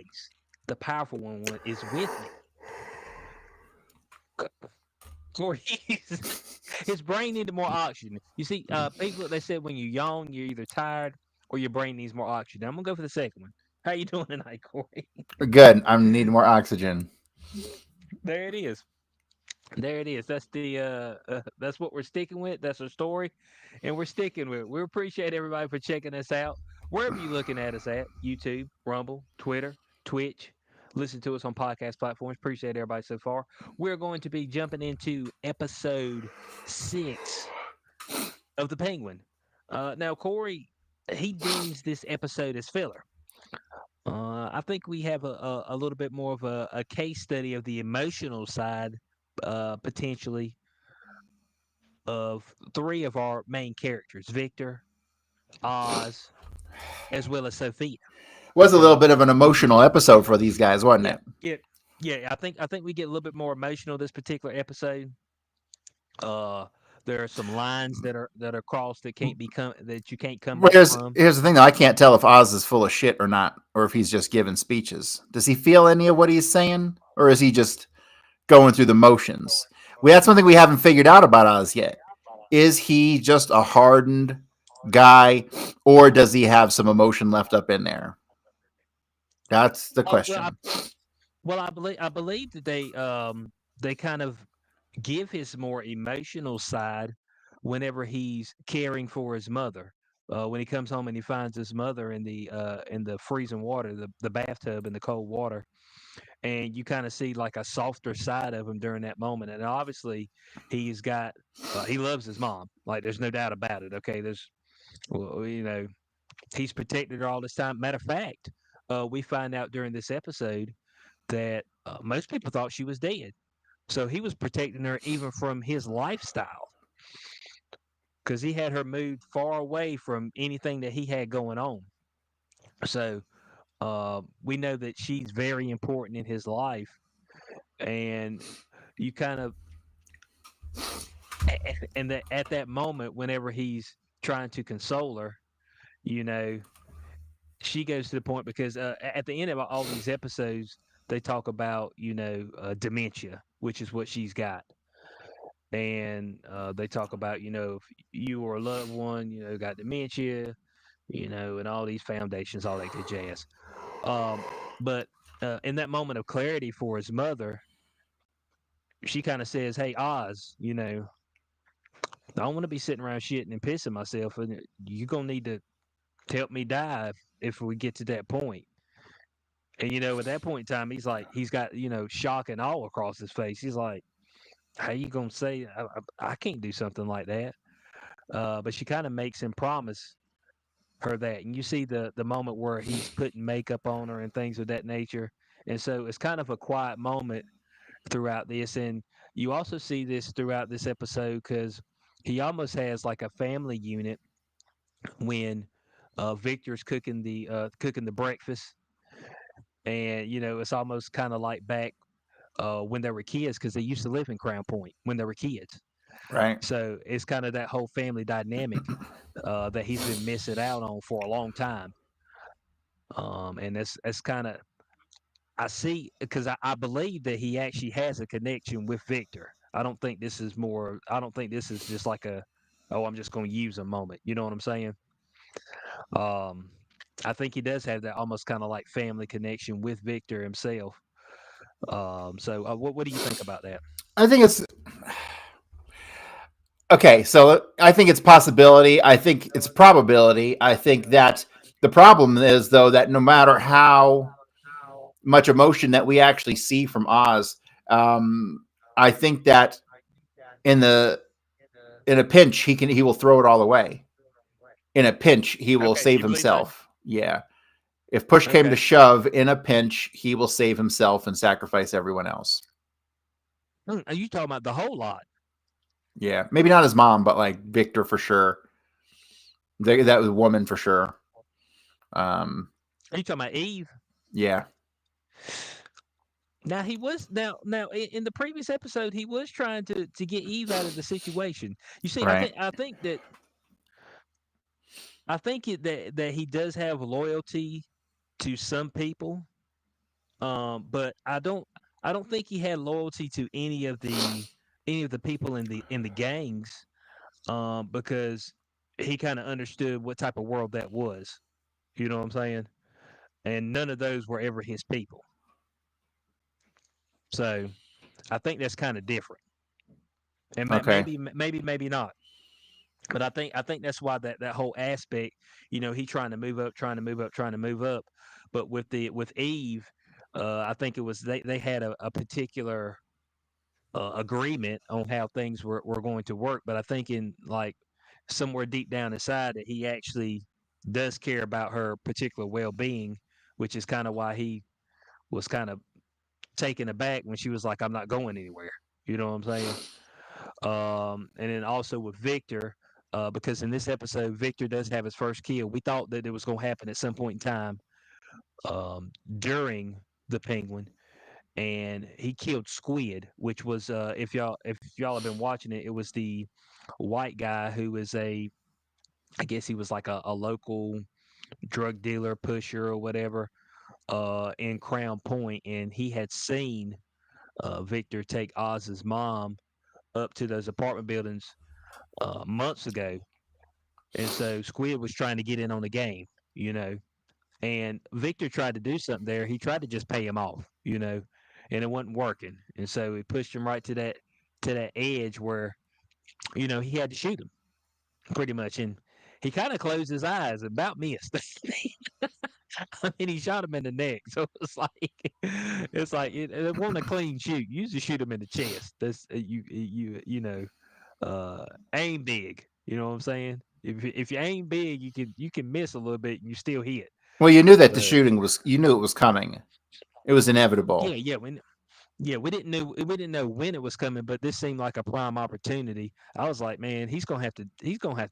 always the powerful one is with me. Or his brain needed more oxygen. You see, people they said when you yawn, you're either tired or your brain needs more oxygen. I'm gonna go for the second one. How you doing tonight, Corey? Good. I'm needing more oxygen. There it is. There it is. That's what we're sticking with. That's our story, and we're sticking with it. We appreciate everybody for checking us out wherever you're looking at us at YouTube, Rumble, Twitter, Twitch. Listen to us on podcast platforms. Appreciate everybody so far. We're going to be jumping into episode 6 of the Penguin. Now, Corey, he deems this episode as filler. I think we have a little bit more of a case study of the emotional side, potentially, of 3 of our main characters: Victor, Oz, as well as Sophia. Was a little Okay. bit of an emotional episode for these guys, wasn't Yeah. it? Yeah. Yeah. I think we get a little bit more emotional this particular episode. Uh, there are some lines that are crossed that you can't come Well, back here's from. here's the thing though. I can't tell if Oz is full of shit or not, or if he's just giving speeches. Does he feel any of what he's saying, or is he just going through the motions? That's something we haven't figured out about Oz yet. Is he just a hardened guy, or does he have some emotion left up in there? That's the Oh well, question. I believe that they kind of give his more emotional side whenever he's caring for his mother. When he comes home and he finds his mother in the freezing water, the bathtub in the cold water, and you kind of see like a softer side of him during that moment. And obviously, he's got he loves his mom. Like there's no doubt about it. Okay, well, he's protected her all this time. Matter of fact, we find out during this episode that most people thought she was dead. So he was protecting her even from his lifestyle because he had her moved far away from anything that he had going on. So we know that she's very important in his life, and you kind of and that at that moment, whenever he's trying to console her, you know, she goes to the point because at the end of all these episodes, they talk about dementia, which is what she's got, and they talk about if you or a loved one got dementia, and all these foundations, all that good jazz. Um, but in that moment of clarity for his mother, she kind of says, "Hey, Oz, I don't want to be sitting around shitting and pissing myself, and you're gonna need to help me die if we get to that point." And at that point in time, he's got shock and awe across his face. He's like, "How you gonna say I can't do something like that?" But she kind of makes him promise her that, and you see the moment where he's putting makeup on her and things of that nature. And so it's kind of a quiet moment throughout this, and you also see this throughout this episode because he almost has like a family unit when Victor's cooking the breakfast, and it's almost kind of like back when they were kids because they used to live in Crown Point when they were kids. Right. So it's kind of that whole family dynamic that he's been missing out on for a long time. And that's kind of I see because I believe that he actually has a connection with Victor. I don't think this is more. I don't think this is just like I'm just going to use a moment. You know what I'm saying? Um, I think he does have that almost kind of like family connection with Victor himself. So what do you think about that? I think it's okay. So I think it's possibility. I think it's probability. I think that the problem is though that no matter how much emotion that we actually see from Oz, I think that in the in a pinch he will throw it all away. In a pinch he will Okay, save you believe that? himself. Yeah. If push came to Okay. shove, in a pinch he will save himself and sacrifice everyone else. Are you talking about the whole lot? Yeah, maybe not his mom, but like Victor for sure. That was a woman for sure. Um, Are you talking about Eve? yeah, Now he was now in the previous episode he was trying to get Eve out of the situation. You see, I right. think I think that I think that he does have loyalty to some people, But I don't think he had loyalty to any of the people in the gangs, because he kind of understood what type of world that was. You know what I'm saying? And none of those were ever his people. So I think that's kind of different. And Okay. maybe not. But I think that's why that whole aspect, he trying to move up, trying to move up, trying to move up. But with Eve, I think it was they had a particular agreement on how things were going to work. But I think in like somewhere deep down inside that he actually does care about her particular well being, which is kind of why he was kind of taken aback when she was like, "I'm not going anywhere." You know what I'm saying? And then also with Victor, because in this episode, Victor does have his first kill. We thought that it was going to happen at some point in time during the Penguin, and he killed Squid, which was if y'all have been watching it, it was the white guy who is I guess he was like a local drug dealer, pusher, or whatever, in Crown Point, and he had seen Victor take Oz's mom up to those apartment buildings months ago. And so Squid was trying to get in on the game, you know. And Victor tried to do something there. He tried to just pay him off, and it wasn't working. And so he pushed him right to that edge where, he had to shoot him pretty much. And he kind of closed his eyes, about missed. I mean, he shot him in the neck. So it wasn't a clean shoot. You usually shoot him in the chest. That's aim big. You know what I'm saying? If you aim big, you can miss a little bit and you still hit. Well, you knew that the But shooting was, you knew it was coming. It was yeah, inevitable. we didn't know when it was coming, but this seemed like a prime opportunity. I was like, man, he's gonna have to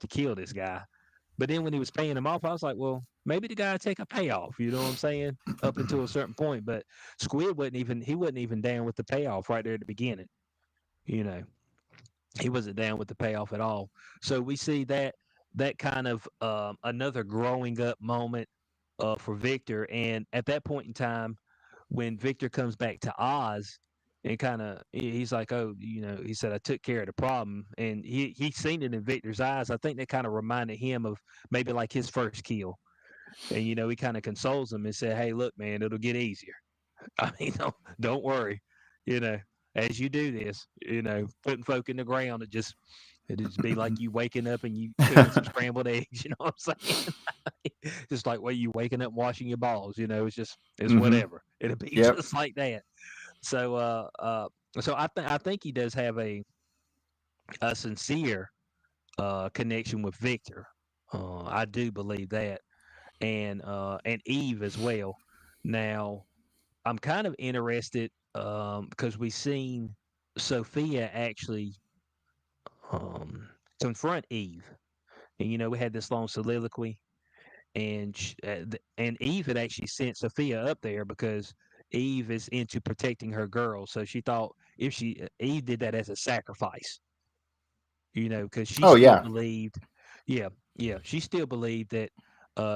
kill this guy. But then when he was paying him off, I was like, well, maybe the guy take a payoff. You know what I'm saying? Up until a certain point, but Squid wasn't even down with the payoff right there at the beginning. You know, he wasn't down with the payoff at all. So we see that kind of another growing up moment for Victor. And at that point in time, when Victor comes back to Oz, and kind of he's like, oh, he said I took care of the problem, and he seen it in Victor's eyes. I think that kind of reminded him of maybe like his first kill, and he kind of consoles him and said, hey, look, man, it'll get easier. I mean, don't worry, you know, as you do this, putting folk in the ground, it just be like you waking up and you cooking some scrambled eggs. You know what I'm saying? Just like way you waking up and washing your balls. It's Mm-hmm. whatever. It'll be Yep. just like that. So so I think he does have a sincere connection with Victor. I do believe that, and Eve as well. Now I'm kind of interested because we seen Sophia actually um, confront Eve, and we had this long soliloquy, and Eve had actually sent Sophia up there because Eve is into protecting her girl, so she thought if she Eve did that as a sacrifice, because she Oh still yeah. believed, yeah, yeah, she still believed that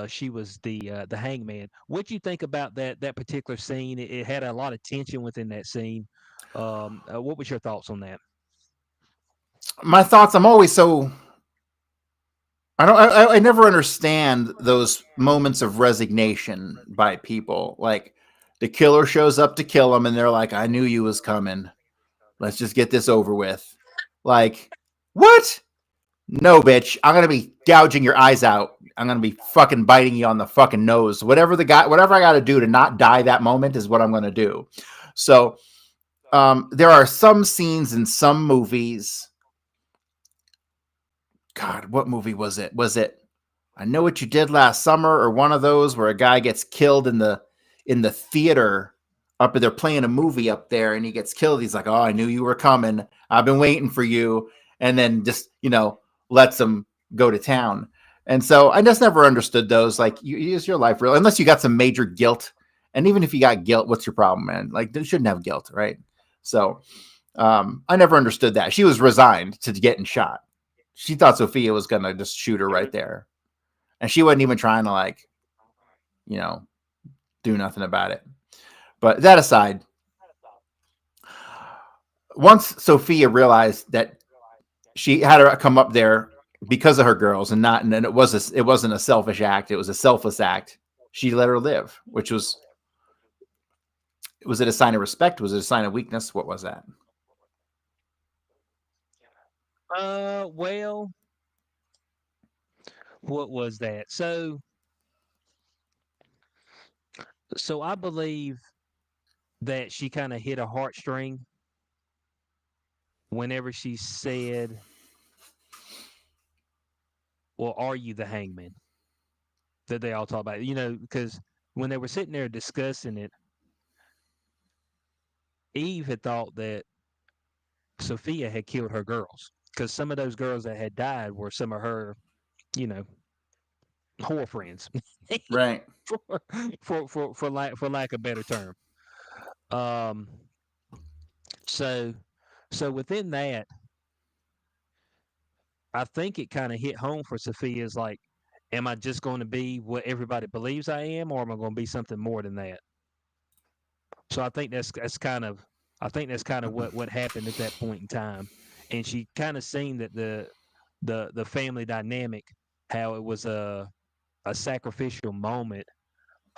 she was the hangman. What do you think about that particular scene? It had a lot of tension within that scene. What was your thoughts on that? My thoughts. I'm always so. I don't. I never understand those moments of resignation by people. Like the killer shows up to kill them, and they're like, "I knew you was coming. Let's just get this over with." Like, what? No, bitch. I'm gonna be gouging your eyes out. I'm gonna be fucking biting you on the fucking nose. Whatever I got to do to not die that moment is what I'm gonna do. So, there are some scenes in some movies. God, what movie was it? Was it I Know What You Did Last Summer or one of those where a guy gets killed in the theater up there playing a movie up there and he gets killed. He's like, "Oh, I knew you were coming. I've been waiting for you." And then just, lets him go to town. And so I just never understood those. Like, is your life real? Unless you got some major guilt. And even if you got guilt, what's your problem, man? Like, you shouldn't have guilt, right? So I never understood that. She was resigned to getting shot. She thought Sophia was gonna just shoot her right there, and she wasn't even trying to, like, you know do nothing about it. But that aside, once Sophia realized that she had to come up there because of her girls and not, and it wasn't a selfish act, it was a selfless act. She let her live, which was it a sign of respect? Was it a sign of weakness? What was that? Well, what was that? So I believe that she kind of hit a heartstring whenever she said, "Well, are you the hangman?" That they all talk about, because when they were sitting there discussing it, Eve had thought that Sophia had killed her girls because some of those girls that had died were some of her, you know, whore friends, Right. for for lack of a better term. Um, so so within that, I think it kind of hit home for Sophia is like, am I just going to be what everybody believes I am, or am I going to be something more than that? So I think that's kind of what happened at that point in time, and she kind of seen that the family dynamic, how it was a sacrificial moment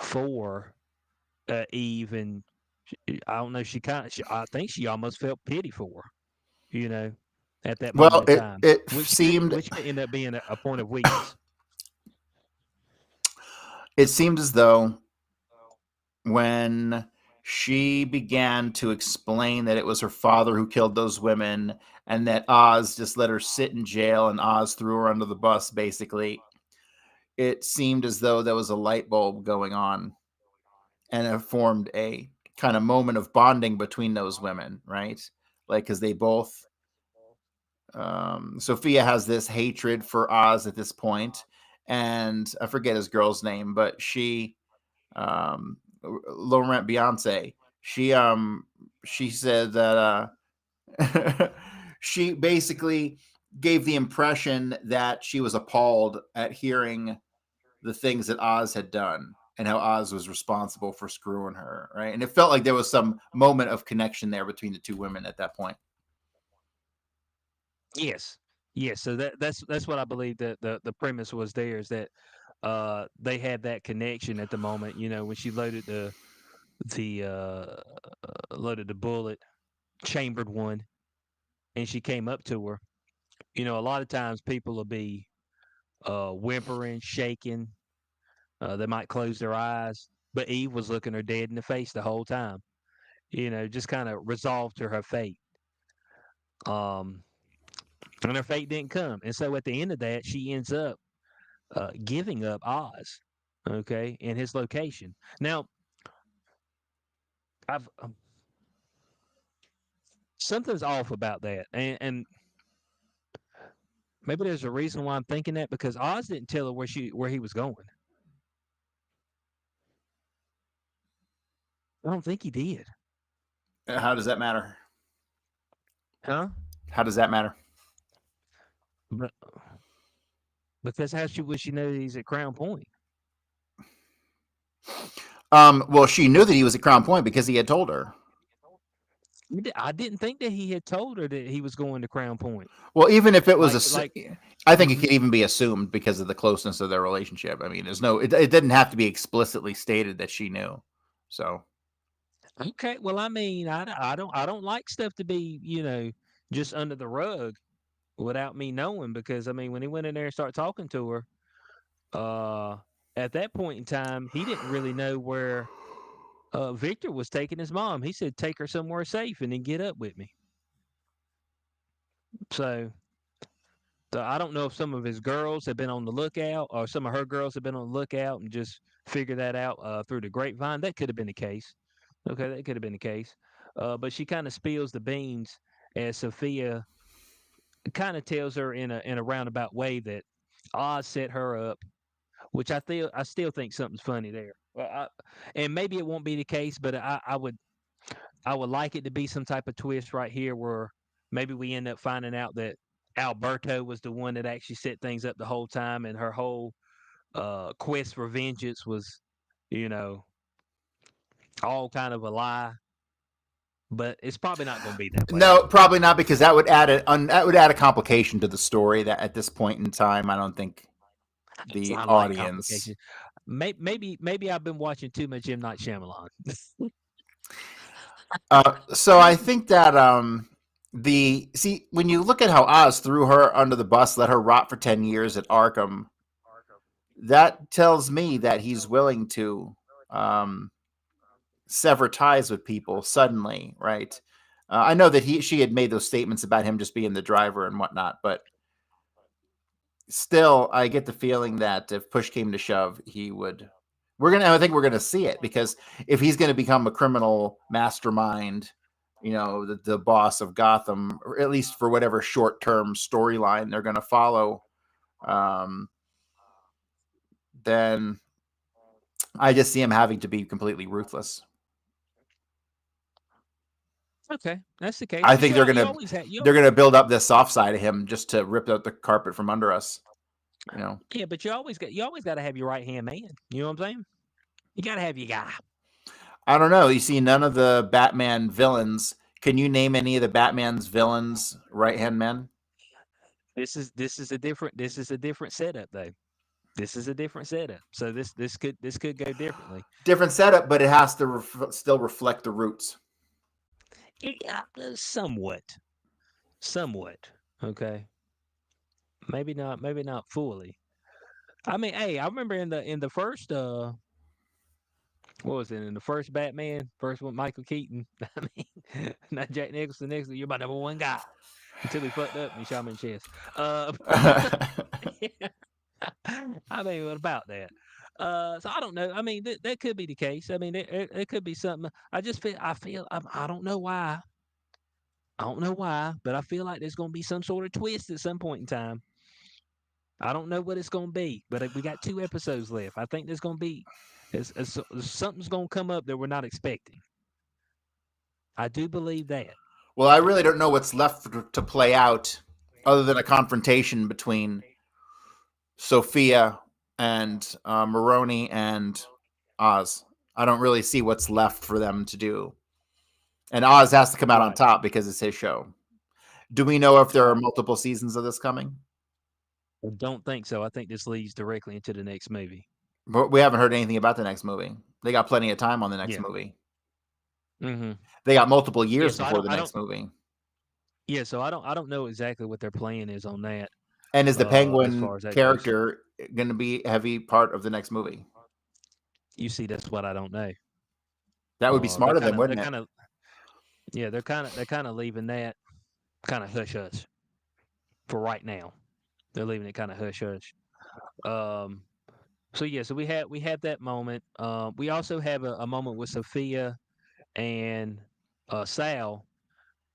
for Eve, and I don't know, I think she almost felt pity for her, you know, at that moment Well, in time, it which seemed which could end up being a point of weakness. it seemed as though when she began to explain that it was her father who killed those women and that Oz just let her sit in jail and Oz threw her under the bus, basically, it seemed as though there was a light bulb going on and it formed a kind of moment of bonding between those women, right? Like, because they both, Sophia has this hatred for Oz at this point, and I forget his girl's name, but Laurent Beyonce, she said that she basically gave the impression that she was appalled at hearing the things that Oz had done and how Oz was responsible for screwing her, right? And it felt like there was some moment of connection there between the two women at that point. Yes, yes. So that's what I believe that the premise was there is that they had that connection at the moment. When she the loaded the bullet, chambered one, and she came up to her. A lot of times people will be whimpering, shaking. They might close their eyes, but Eve was looking her dead in the face the whole time. Just kind of resolved to her fate. Um, and her fate didn't come, and so at the end of that, she ends up giving up Oz, okay, in his location. Now, I've something's off about that, and maybe there's a reason why I'm thinking that because Oz didn't tell her where he was going. I don't think he did, How does that matter? huh? How does that matter? But because how would she know that he's at Crown Point? Well, she knew that he was at Crown Point because he had told her. I didn't think that he had told her that he was going to Crown Point. Well, even if it was Like, I think it hmm could even be assumed because of the closeness of their relationship. I mean, it didn't have to be explicitly stated that she knew. So, okay. Well, I mean, I don't like stuff to be, just under the rug without me knowing because I mean, when he went in there and started talking to her, uh, at that point in time, he didn't really know where Victor was taking his mom. He said, "Take her somewhere safe and then get up with me." So, so I don't know if some of his girls have been on the lookout or some of her girls have been on the lookout and just figured that out through the grapevine. That could have been the case. Okay, that could have been the case. But she kind of spills the beans as Sophia kind of tells her in a roundabout way that Oz set her up, which I still think something's funny there. And maybe it won't be the case, but I would like it to be some type of twist right here where maybe we end up finding out that Alberto was the one that actually set things up the whole time, and her whole quest for vengeance was, you know, all kind of a lie, but it's probably not going to be that way. No, probably not, because that would add that would add a complication to the story. That at this point in time, I don't think the I like audience. complications. Maybe I've been watching too much M Night Shyamalan. So I think that the see when you look at how Oz threw her under the bus, let her rot for 10 years at Arkham, that tells me that he's willing to um, sever ties with people suddenly, right? I know that she had made those statements about him just being the driver and whatnot, but still, I get the feeling that if push came to shove, he would. I think we're gonna see it, because if he's gonna become a criminal mastermind, the boss of Gotham, or at least for whatever short term storyline they're gonna follow, um, then I just see him having to be completely ruthless. Okay, that's the case. I But think you always have they're gonna build up this soft side of him just to rip out the carpet from under us. You know, yeah, but you always got to have your right hand man. You know what I'm saying? You got to have your guy. I don't know. You see, none of the Batman villains. Can you name any of the Batman's villains right hand men? This is a different setup though. This is a different setup. So this could go differently. Different setup, but it has to still reflect the roots. Yeah, somewhat, somewhat. Okay, maybe not fully. I mean, hey, I remember in the first what was it in the first Batman, first one, Michael Keaton. I mean, not Jack Nicholson. Nicholson, you're my number one guy until he fucked up and he shot him in the chest. I mean, what about that? So I don't know. I mean, that could be the case. I mean, it could be something. I feel, I don't know why. I don't know why, but I feel like there's going to be some sort of twist at some point in time. I don't know what it's going to be, but we got 2 episodes left. I think there's going to be, something's going to come up that we're not expecting. I do believe that. Well, I really don't know what's left to play out other than a confrontation between Sophia and Maroni and Oz. I don't really see what's left for them to do. And Oz has to come out on Right. top because it's his show. Do we know if there are Right. multiple seasons of this coming? I don't think so. I think this leads directly into the next movie. But we haven't heard anything about the next movie. They got plenty of time on the next Yeah. movie. Mm-hmm. They got multiple Yeah. years So before the I don't. next movie. Yeah. So I don't know exactly what their plan is on that. And is the As Penguin far as that goes, character going to be a heavy part of the next movie? you see, that's what I don't know. That would be smart of them, They're wouldn't it? kind of, yeah, they're kind of leaving that kind of hush hush for right now. They're leaving it kind of hush hush. Um, so yeah, so we had that moment. We also have a moment with Sophia and Sal,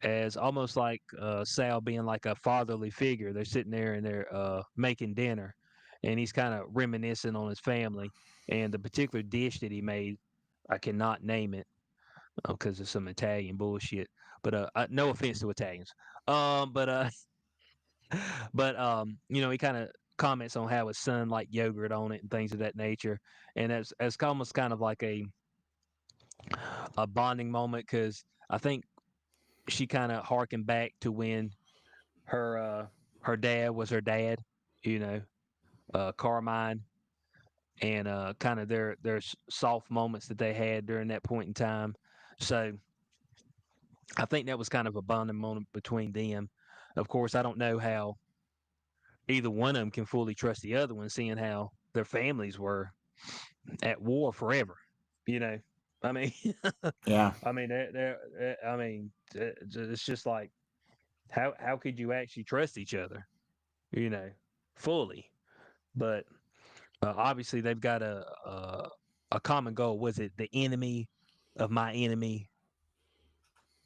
as almost like Sal being like a fatherly figure. They're sitting there and they're making dinner, and he's kind of reminiscing on his family and the particular dish that he made. I cannot name it because of some Italian bullshit. But no offense to Italians. But you know, he kind of comments on how his son liked yogurt on it and things of that nature, and that's almost kind of like a bonding moment because I think she kind of harkened back to when her her dad was her dad, you know, Carmine, and kind of their soft moments that they had during that point in time. So I think that was kind of a bonding moment between them. Of course, I don't know how either one of them can fully trust the other one, seeing how their families were at war forever. You know, I mean, Yeah. I mean, I mean, it's just like how could you actually trust each other? You know, fully. But obviously, they've got a common goal. Was it the enemy of my enemy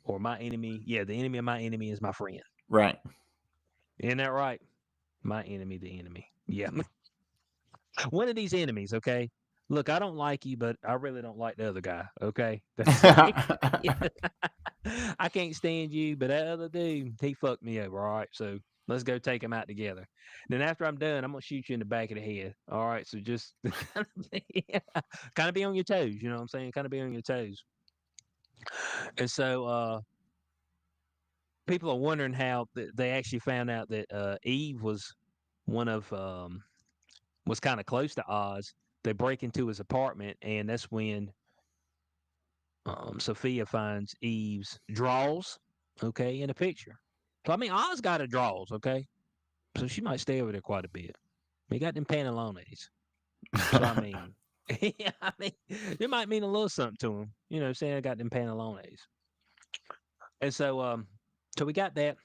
or my enemy? Yeah, the enemy of my enemy is my friend. Right. Isn't that right? My enemy, the enemy. Yeah. One of these enemies, okay? Look, I don't like you, but I really don't like the other guy, okay? That's it. I can't stand you, but that other dude, he fucked me over, all right? So let's go take him out together. Then after I'm done, I'm gonna shoot you in the back of the head. All right, so just kind of be on your toes, you know what I'm saying? Kind of be on your toes. And so people are wondering how they actually found out that Eve was one of was kind of close to Oz. They break into his apartment, and that's when Sophia finds Eve's drawers, okay, in a picture. So I mean, Oz got her drawers, okay, so she might stay over there quite a bit. He got them pantalones, so I mean, yeah, I mean, it might mean a little something to him, you know, saying I got them pantalones, and so we got that.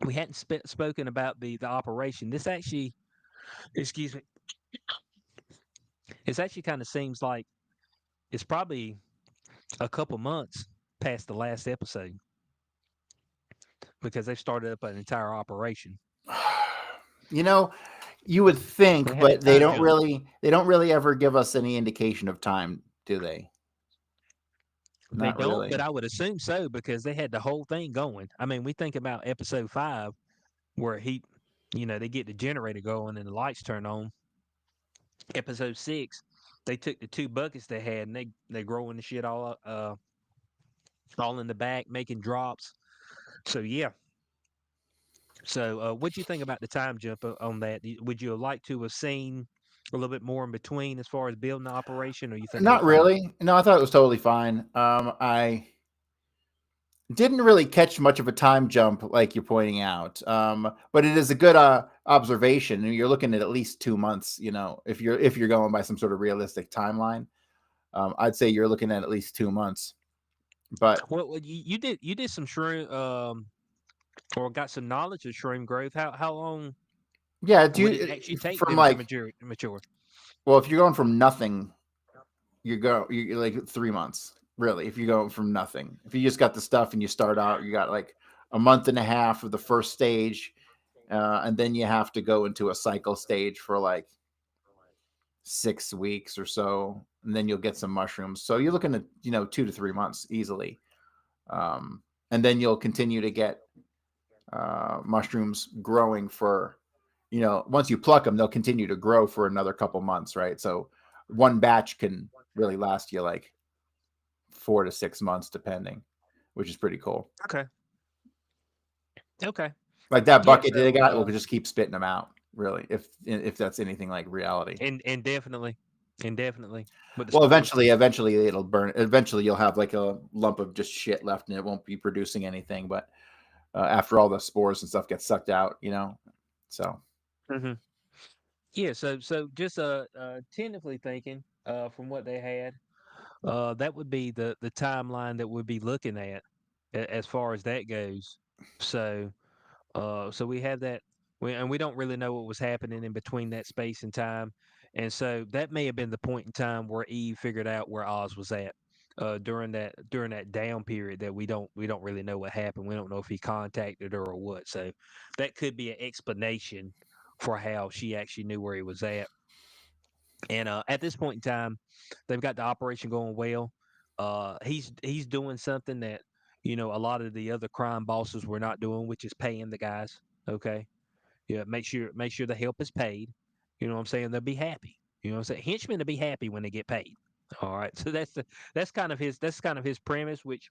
We hadn't spoken about the operation. This actually, excuse me, it actually kind of seems like it's probably a couple months past the last episode because they've started up an entire operation. You know, you would They think, had but that time jump. they don't really ever give us any indication of time, do they? They Not don't, but really. I would assume so because they had the whole thing going. I mean, we think about episode 5 where they get the generator going and the lights turn on. Episode 6, they took the two buckets they had and they growing the shit all in the back, making drops. So yeah. So what do you think about the time jump on that? Would you have liked to have seen a little bit more in between as far as building the operation, or you think it was Not fine? really. No, I thought it was totally fine. I didn't really catch much of a time jump like you're pointing out. But it is a good observation. You're looking at least 2 months. You know, if you're going by some sort of realistic timeline, I'd say you're looking at least 2 months. But Well, you did some shroom or got some knowledge of shroom growth. How long yeah, do would it you actually take from them to like mature? well, if you're going from nothing, you're like 3 months really. If you go from nothing, if you just got the stuff and you start out, you got like a month and a half of the first stage, and then you have to go into a cycle stage for like 6 weeks or so, and then you'll get some mushrooms. So you're looking at 2 to 3 months easily, and then you'll continue to get mushrooms growing for once you pluck them, they'll continue to grow for another couple months, right? So one batch can really last you like 4 to 6 months, depending, which is pretty cool. Okay, okay, Like that yeah. bucket they So got, we'll just keep spitting them out. Really, if that's anything like reality. and definitely with the Well, spores. eventually it'll burn. Eventually, you'll have like a lump of just shit left, and it won't be producing anything. But after all the spores and stuff get sucked out, so Hmm. Yeah. So just tentatively thinking from what they had, that would be the timeline that we'd be looking at as far as that goes. So so we have that, and we don't really know what was happening in between that space and time, and so that may have been the point in time where Eve figured out where Oz was at during that down period that we don't really know what happened. We don't know if he contacted her or what. So that could be an explanation for how she actually knew where he was at. And at this point in time, they've got the operation going well. He's doing something that a lot of the other crime bosses were not doing, which is paying the guys. Okay, yeah, make sure the help is paid. You know what I'm saying? They'll be happy. You know what I'm saying? Henchmen will be happy when they get paid. All right, so that's kind of his premise. Which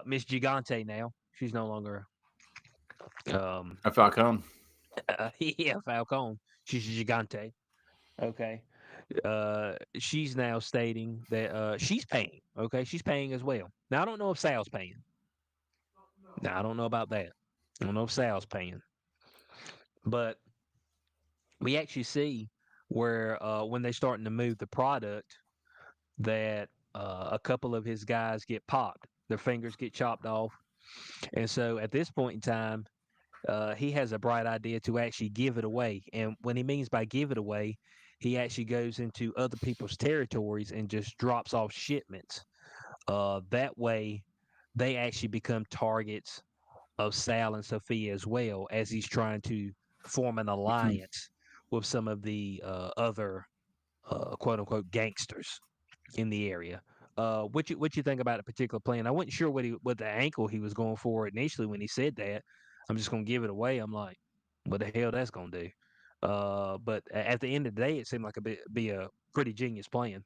Miss Gigante now she's no longer um a Falcone. yeah, Falcone. She's Gigante. Okay. She's now stating that she's paying. Okay, she's paying as well. Now I don't know if Sal's paying. Now I don't know about that. I don't know if Sal's paying, but we actually see where when they're starting to move the product, that a couple of his guys get popped. Their fingers get chopped off, and so at this point in time, he has a bright idea to actually give it away. And what he means by give it away, he actually goes into other people's territories and just drops off shipments. That way, they actually become targets of Sal and Sophia as well as he's trying to form an alliance with some of the other quote unquote gangsters in the area. What you think about a particular plan? I wasn't sure what the ankle he was going for initially when he said that. I'm just gonna give it away. I'm like, what the hell that's gonna do? But at the end of the day, it seemed like be a pretty genius plan.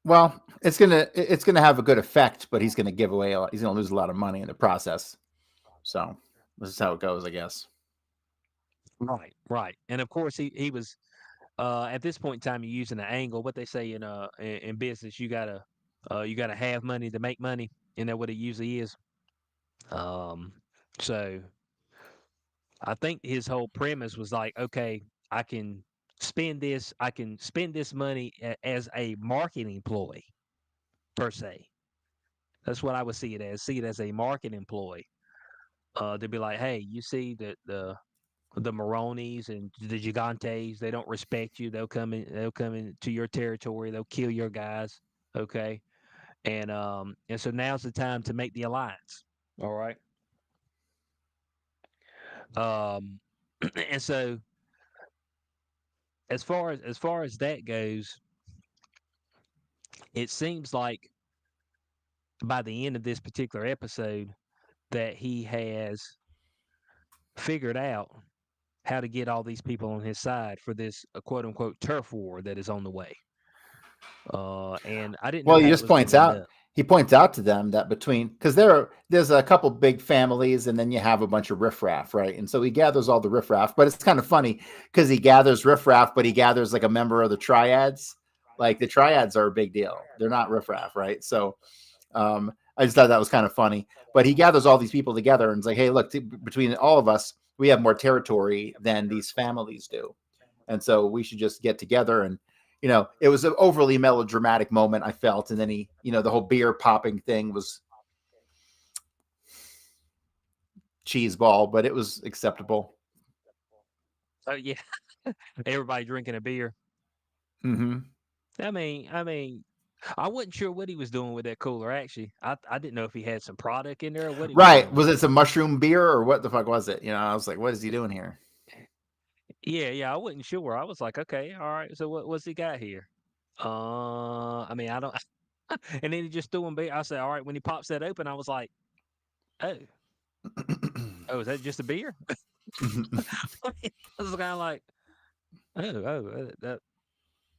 Well, it's gonna have a good effect, but he's gonna give away a lot. He's gonna lose a lot of money in the process. So this is how it goes, I guess. Right, right. And of course, he was at this point in time, you're using an angle. What they say in business, you gotta have money to make money. You know what it usually is. Um, so I think his whole premise was like, okay, I can I can spend this money as a marketing ploy per se. That's what I would see it as. See it as a marketing ploy. To be like, hey, you see that the Maronis and the Gigantes, they don't respect you. They'll come into your territory. They'll kill your guys. Okay. And so now's the time to make the alliance. All right. Um and so as far as that goes, it seems like by the end of this particular episode that he has figured out how to get all these people on his side for this quote unquote turf war that is on the way. And I didn't know Well, how that was going to end up. he points out to them that between because there's a couple big families and then you have a bunch of riffraff, right? And so he gathers all the riffraff, but it's kind of funny because he gathers riffraff, but he gathers like a member of the triads. Like the triads are a big deal. They're not riffraff, right? So I just thought that was kind of funny. But he gathers all these people together and it's like, hey, look, between all of us, we have more territory than these families do, and so we should just get together. And it was an overly melodramatic moment, I felt. And then the whole beer popping thing was cheese ball, but it was acceptable. Oh yeah, everybody drinking a beer. Mm-hmm. I wasn't sure what he was doing with that cooler. Actually, I didn't know if he had some product in there or what he was Right. doing Was with it it. some mushroom beer or what the fuck was it? I was like, what is he doing here? Yeah, yeah, I wasn't sure. I was like, okay, all right. So what's he got here? I don't. And then he just threw him beer. I said, all right. When he pops that open, I was like, oh, oh, is that just a beer? I was kind of like,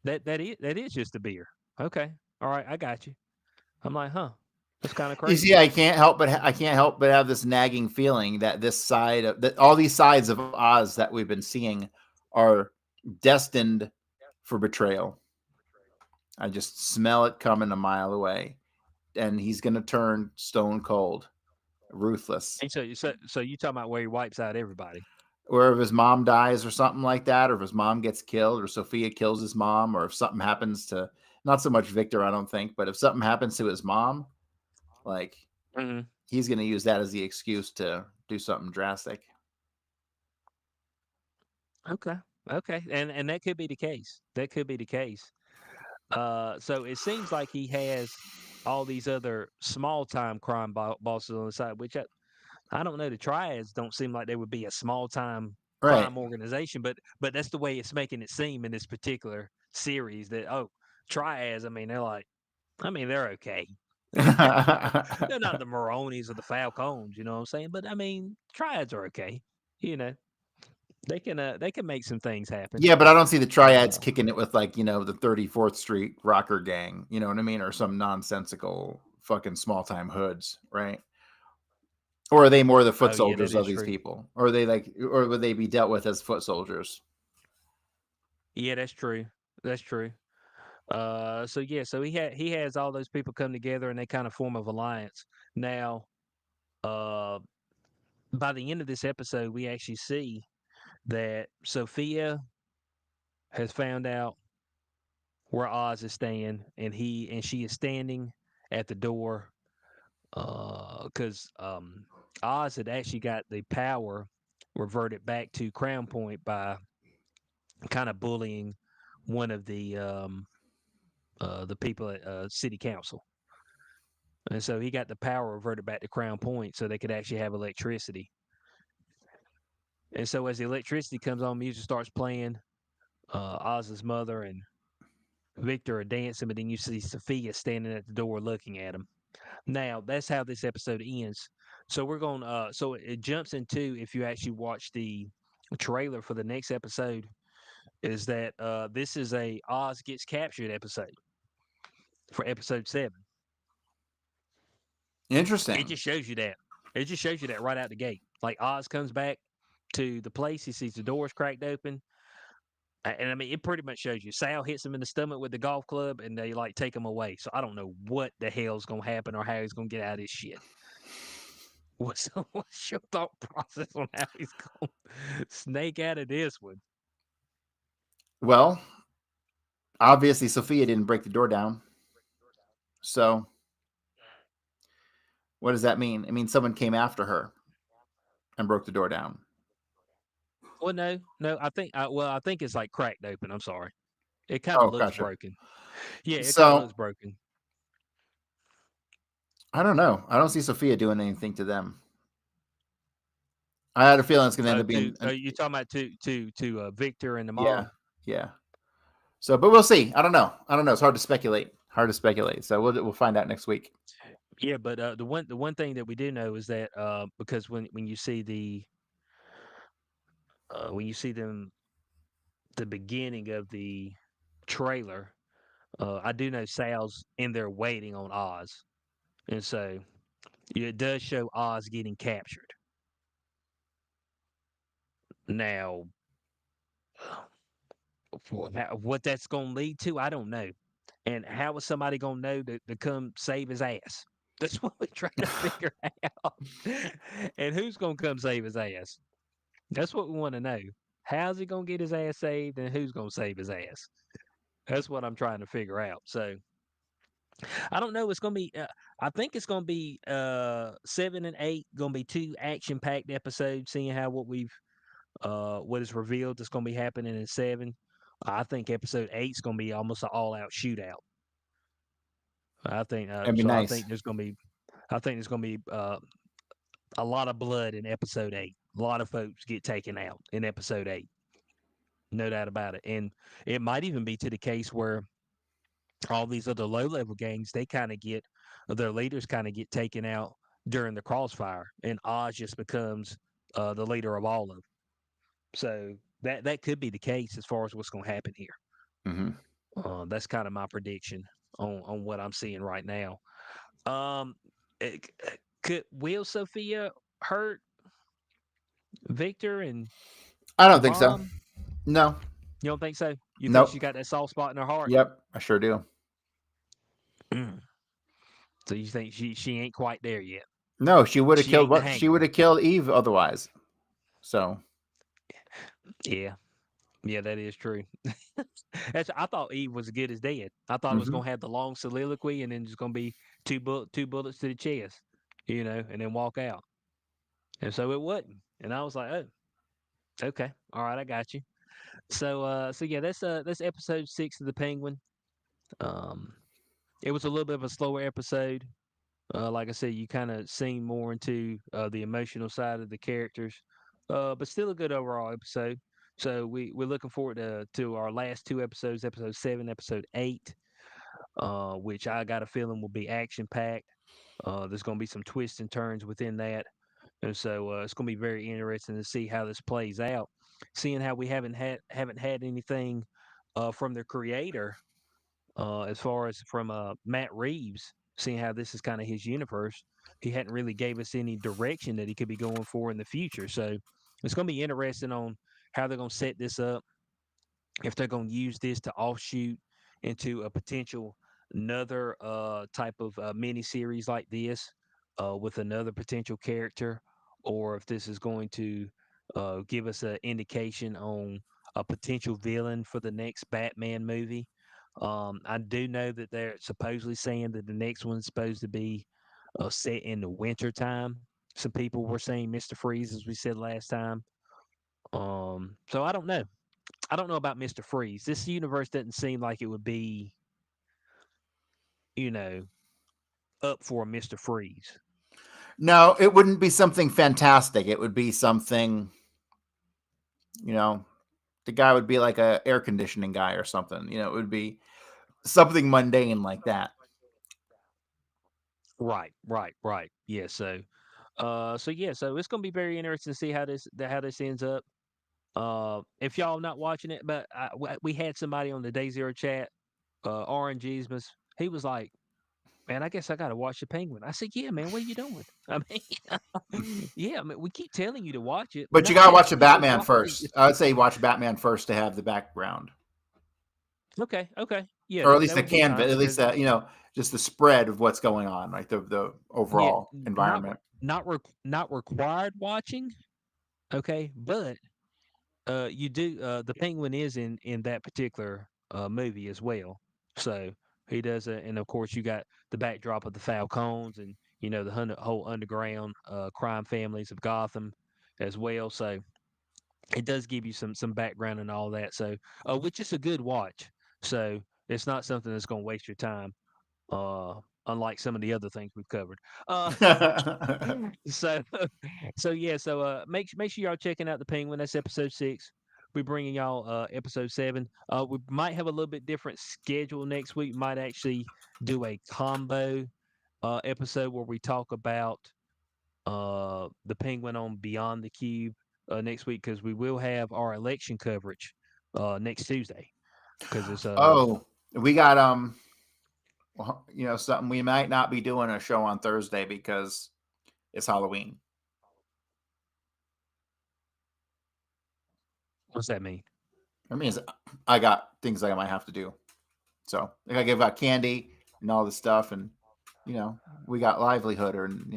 that is just a beer. Okay, all right, I got you. I'm like, huh, that's kind of You see, crazy. I can't help but have this nagging feeling that this side of that all these sides of Oz that we've been seeing are destined for betrayal. I just smell it coming a mile away, and he's going to turn stone cold, ruthless. And so you talking about where he wipes out everybody? Or if his mom dies or something like that, or if his mom gets killed, or Sophia kills his mom, or if something happens to not so much Victor, I don't think, but if something happens to his mom, like Hmm. he's going to use that as the excuse to do something drastic. Okay, okay, and that could be the case. That could be the case. So it seems like he has all these other small time crime bosses on the side, which I don't know. The triads don't seem like they would be a small time Right. crime organization, but that's the way it's making it seem in this particular series. That triads. They're okay. They're not the Maronis or the Falcons, you know what I'm saying? But I mean, triads are okay. You know, they can make some things happen. Yeah, but I don't see the triads Uh, kicking it with like, the 34th Street rocker gang, you know what I mean? Or some nonsensical fucking small time hoods, right? Or are they more the foot oh yeah, that soldiers of is these true. people? Or would they be dealt with as foot soldiers? Yeah, that's true. That's true. So yeah, so he has all those people come together and they kind of form an alliance. Now, uh, by the end of this episode, we actually see that Sophia has found out where Oz is staying, and she is standing at the door because Oz had actually got the power reverted back to Crown Point by kind of bullying one of the people at city council. And so he got the power reverted back to Crown Point so they could actually have electricity. And so as the electricity comes on, music starts playing. Oz's mother and Victor are dancing, but then you see Sophia standing at the door looking at him. Now that's how this episode ends. So we're going. So it jumps into, if you actually watch the trailer for the next episode, is that this is a Oz gets captured episode. for episode 7. It Interesting. just shows you that. It just shows you that right out the gate. Like Oz comes back to the place, he sees the doors cracked open, and I mean it pretty much shows you. Sal hits him in the stomach with the golf club, and they like take him away. So I don't know what the hell's gonna happen or how he's gonna get out of this shit. What's your thought process on how he's gonna snake out of this one? Well, obviously Sophia didn't break the door down. So what does that mean? It means someone came after her and broke the door down. Well, no, I think it's like cracked open. I'm sorry. It kind of Oh, looks gotcha. broken. Yeah, it kind of So looks broken. I don't know. I don't see Sophia doing anything to them. I had a feeling it's going to end up To being, you talking about to Victor and the yeah, mom? yeah. So, but we'll see. I don't know. I don't know. It's hard to speculate. Hard to speculate. So we'll find out next week. Yeah, but the one thing that we do know is that because when you see when you see them the beginning of the trailer, I do know Sal's in there waiting on Oz, and so yeah, it does show Oz getting captured. Now, what that's going to lead to, I don't know. And how is somebody going to know to come save his ass? That's what we're trying to figure out. And who's going to come save his ass? That's what we want to know. How's he going to get his ass saved and who's going to save his ass? That's what I'm trying to figure out. So I don't know. It's going to be, I think it's going to be 7 and 8, going to be two action packed episodes, seeing how what is revealed that's going to be happening in 7. I think episode 8 is going to be almost an all out shootout. I think That'd be so. nice. I think there's going to be a lot of blood in episode 8. A lot of folks get taken out in episode 8. No doubt about it. And it might even be to the case where all these other low level gangs, they kind of get their leaders kind of get taken out during the crossfire, and Oz just becomes the leader of all of them. So that could be the case as far as what's going to happen here. Mm-hmm. That's kind of my prediction on what I'm seeing right now. Um, could Will Sophia hurt Victor and I the don't think so. mom? No. You don't think so? You think Nope. she got that soft spot in her heart? Yep. I sure do. Mm. So you think she ain't quite there yet? No, she would have She killed ain't the what? She would hangman. have killed Eve otherwise. So Yeah, yeah, that is true. I thought Eve was as good as dead. I thought it was hmm gonna have the long soliloquy and then just gonna be two bullets to the chest, and then walk out. And so it wasn't. And I was like, oh, okay, all right, I got you. So yeah, that's episode 6 of the Penguin. Um, it was a little bit of a slower episode. Like I said, you kind of seen more into the emotional side of the characters, but still a good overall episode. So we're looking forward to our last two episodes, episode 7, episode 8, which I got a feeling will be action packed. There's going to be some twists and turns within that, and so it's going to be very interesting to see how this plays out. Seeing how we haven't had anything from the creator as far as from Matt Reeves, seeing how this is kind of his universe, he hadn't really gave us any direction that he could be going for in the future. So it's going to be interesting on how they're going to set this up, if they're going to use this to offshoot into a potential another type of mini series like this with another potential character, or if this is going to give us an indication on a potential villain for the next Batman movie. I do know that they're supposedly saying that the next one's supposed to be set in the winter time. Some people were saying Mr. Freeze, as we said last time. So I don't know. I don't know about Mr. Freeze. This universe doesn't seem like it would be, you know, up for a Mr. Freeze. no, it wouldn't be something fantastic. It would be something, you know, the guy would be like a air conditioning guy or something. It would be something mundane like that. Right. Yeah. So yeah. So it's gonna be very interesting to see how this ends up. If y'all not watching it, but we had somebody on the Day Zero chat, RNG's he was like, "Man, I guess I got to watch the Penguin." I said, "Yeah, man, what are you doing?" I mean, yeah, I mean, we keep telling you to watch it. But you Not gotta watch many the people Batman watch it. first. I would say watch Batman first to have the background, Okay, okay, yeah, or at least that the would be fine canvas, at least because just the spread of what's going on, right? The yeah, overall environment. not required watching. Okay, but you do the Penguin is in that particular movie as well. So he does it, and of course you got the backdrop of the Falcons and the whole underground crime families of Gotham as well. So it does give you some background and all that. So which is a good watch. So it's not something that's going to waste your time. Uh, unlike some of the other things we've covered. Uh, so make sure y'all checking out the Penguin. That's episode 6. We're bringing y'all episode 7. We might have a little bit different schedule next week. Might actually do a combo episode where we talk about the Penguin on Beyond the Cube next week because we will have our election coverage next Tuesday because it's Oh, we got well, something we might not be doing a show on Thursday because it's Halloween. what's that mean? That means I got things I might have to do. So I gotta give out candy and all this stuff, and you know, we got livelihood, or in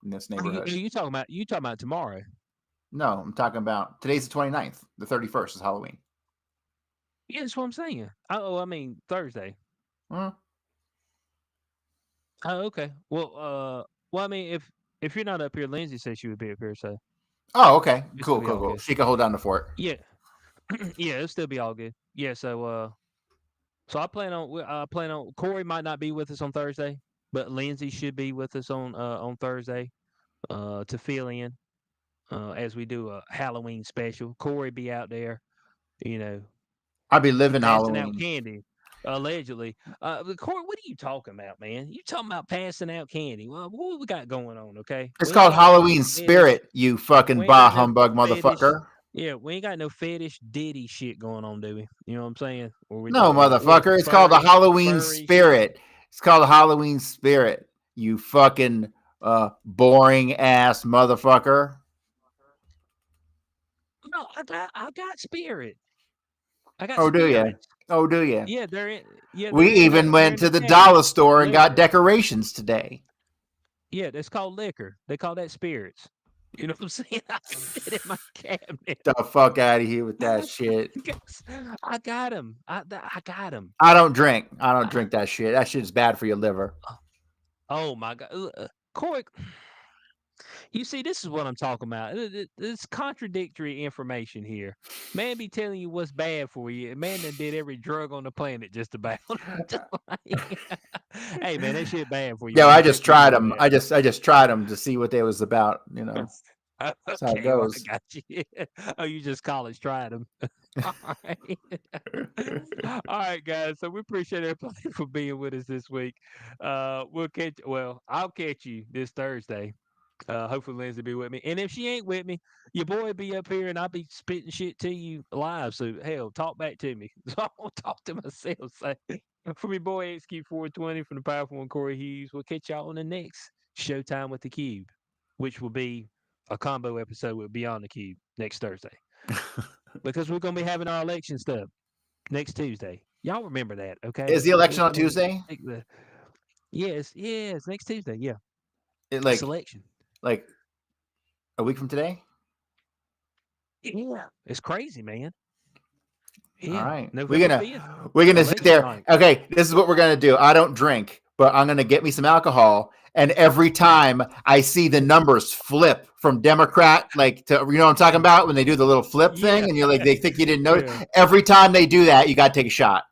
this neighborhood. You talking about tomorrow? No, I'm talking about today's the 29th. The 31st is Halloween. Yeah, that's what I'm saying. I mean Thursday. Huh? Oh, okay. Well, I mean, if you're not up here, Lindsay said she would be up here, so Oh, okay. this will Cool, be cool, all cool. good. She can hold down the fort. Yeah, yeah, it'll still be all good. Yeah, so I plan on Corey might not be with us on Thursday, but Lindsay should be with us on Thursday to fill in as we do a Halloween special. Corey be out there, you know, I'll be living passing out Halloween. candy. Allegedly, but Corey, what are you talking about, man? You talking about passing out candy? Well, what we got going on? Okay, It's we ain't called got no Halloween fetish. Spirit, you fucking We ain't bah got no humbug fetish. motherfucker. Yeah, we ain't got no fetish Diddy shit going on, do we? You know what I'm saying? Or we No, or motherfucker. It's called the furry Halloween furry shit. Spirit. It's called the Halloween Spirit, you fucking boring ass motherfucker. No, I got spirit. I got Oh, do you? spirits. Oh, do you? Yeah, they're in. Yeah, We even they're went in to the the cabinet. dollar store and got Liquor. decorations today. Yeah, that's called liquor. They call that spirits. You know what I'm saying? I got that in my cabinet. The fuck out of here with that shit. I got him. I got him. I don't drink. I don't drink that shit. That shit's bad for your liver. Oh my god, Corey. You see, this is what I'm talking about. It's contradictory information here. Man be telling you what's bad for you. Man that did every drug on the planet just about. Just like, hey man, that shit bad for you, Yo, man. I Just just so you tried know them. that. I just tried them to see what they was about. That's how it Okay, well I goes. got you. Oh, you just college tried them. All right. All right, guys. So we appreciate everybody for being with us this week. I'll catch you this Thursday. Hopefully Lindsay be with me. And if she ain't with me, your boy be up here and I'll be spitting shit to you live. So hell, talk back to me. So I won't talk to myself. So from your boy XQ420 from the powerful one Corey Hughes, we'll catch y'all on the next Showtime with the Cube, which will be a combo episode with Beyond the Cube next Thursday. Because we're gonna be having our election stuff next Tuesday. Y'all remember that, okay? Is the election Just on want to Tuesday? take the yes, next Tuesday. Yeah, It selection. like a week from today? Yeah, it's crazy, man. All Yeah, right. November 5th, We're gonna sit election there. night. Okay, this is what we're gonna do. I don't drink, but I'm gonna get me some alcohol. And every time I see the numbers flip from Democrat, like to what I'm talking about when they do the little flip thing, Yeah, and you're like they think you didn't yeah. notice. Every time they do that, you gotta take a shot.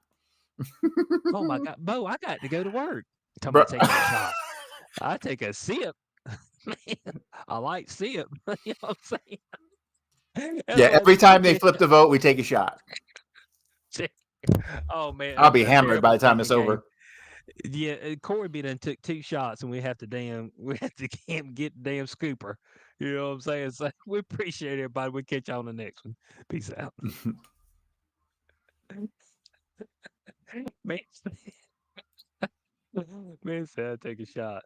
Oh my God, Bo, I got to go to work. Talking Bro. about taking a shot. I take a sip. I like sip. You know what I'm saying? That's Yeah, what every I time they do. flip the vote, we take a shot. Oh man, I'll be a hammered by terrible the time it's drinking game. over. Yeah, Corey B done took 2 shots, and we had to get the damn scooper. You know what I'm saying? So we appreciate everybody. We'll catch you on the next one. Peace out, man. Man said, "I'll take a shot."